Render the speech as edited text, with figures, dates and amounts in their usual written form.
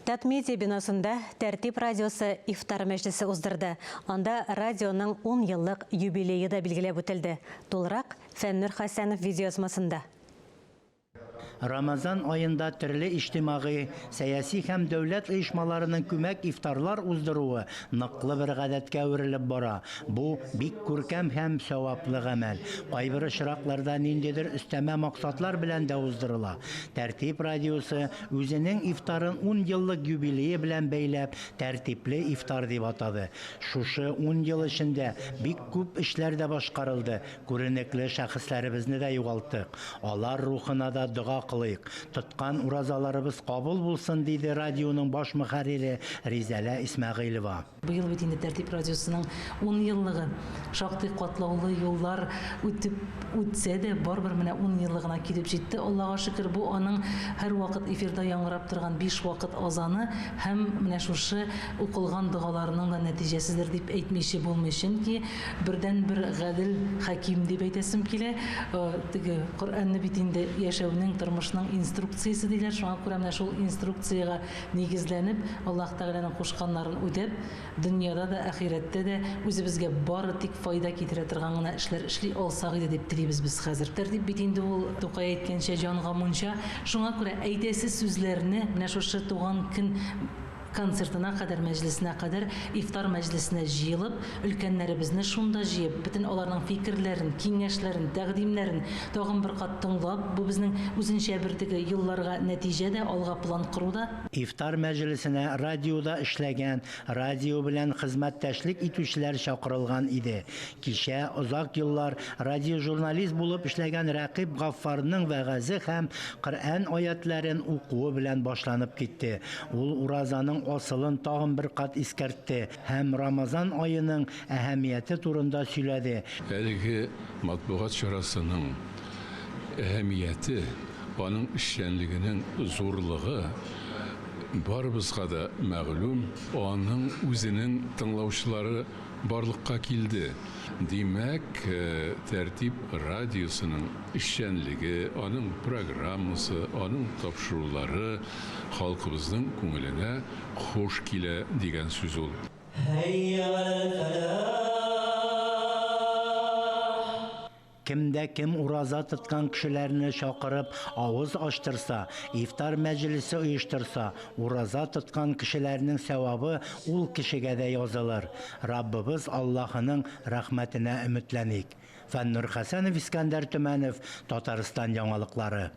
Татмедиа бинасында Тәртип радиосы ифтар мәҗлесе уздырды. Анда радионың 10 еллык юбилейы да билгеләп үтелде. Толырак Фәннур Хәсәнов видеосмасында. Рамазан айында төрле иҗтимагый, сәяси һәм дәүләт оешмаларының күмәк ифтарлар уздыруы ныклы бер гадәткә әверелеп бара. Бу бик күркәм һәм саваплы гамәл. Кайбер очракларда ниндидер өстәмә максатлар белән дә уздырыла. Тәртип радиосы үзенең ифтарын 10 еллык юбилее белән бәйләп, тәртипле ифтар дип атады. Шушы 10 ел эчендә бик күп эшләр дә башкарылды. Күренекле шәхесләребезне дә югалттык. Алар рухына да дуга кылыйк. Тоткан уразаларыбыз кабул булсын, диде радионың баш мөхәррире Ризалә Исмәгыйлова. Быел бит инде Тәртип радиосының 10 еллыгы. Шактый катлаулы юллар үтсә дә, барбер менә 10 еллыгына килеп җитте. Аллага шөкер, бу аның һәр вакыт эфирда яңгырап торган 5 вакыт азаны һәм менә шушы укылган дугаларының да нәтиҗәсидер дип әйтмичә булмый, чөнки бердән-бер гадел хаким дип әйтәсем килә. Теге Коръәнне бит инде яшәүнең, тормышның инструкциясе диләр. Шуңа күрә менә шул инструкцияга нигезләнеп, Аллаһ Тәгаләнең кушканнарын үтәп, дөньяда да, ахирәттә дә үзебезгә бары тик файда китерә торган гына эшләр эшли алсак иде дип телибез без хәзер. Тәртип бит инде ул Тукай әйткәнчә җанга мунча. Шуңа күрә әйтәсе сүзләрне менә шушы туган көн концертына кадәр, мәҗлесенә кадәр, ифтар мәҗлесенә җыелып, өлкәннәребезне шунда җыеп, бөтен аларның фикерләрен, киңәшләрен, тәкъдимнәрен тагын бер кат тыңлап, бу безнең үзенчә бер теге елларга нәтиҗәдә, алга план коруда. Ифтар мәҗлесенә радиода эшләгән, радио белән хезмәттәшлек итүчеләр чакырылган иде. Кичә озак еллар радиожурналист булып эшләгән Рәкыйп Гаффарның вәгазы һәм Коръән аятларын укуы белән башланып китте. Ул уразаның асылын тагын бер кат искәртте һәм Рамазан айының әһәмияте турында сөйләде. Әлеге матбугат чарасының әһәмияте, аның эшчәнлегенең зурлыгы барыбызга да мәгълүм, аның үзенең тыңлаучылары барлыкка килде. Димәк, Тәртип радиосының эшчәнлеге, аның программасы, аның тапшырулары халкыбызның күңеленә хош килә дигән сүз ул. Кемдә кем ураза тоткан кешеләрне чакырып авыз ачтырса, ифтар мәҗлесе оештырса, ураза тоткан кешеләрнең савабы ул кешегә дә язылыр. Раббыбыз Аллаһының рәхмәтенә өметләник. Фәннур Хәсәнов, Искәндәр Төмәнов, Татарстан яңалыклары.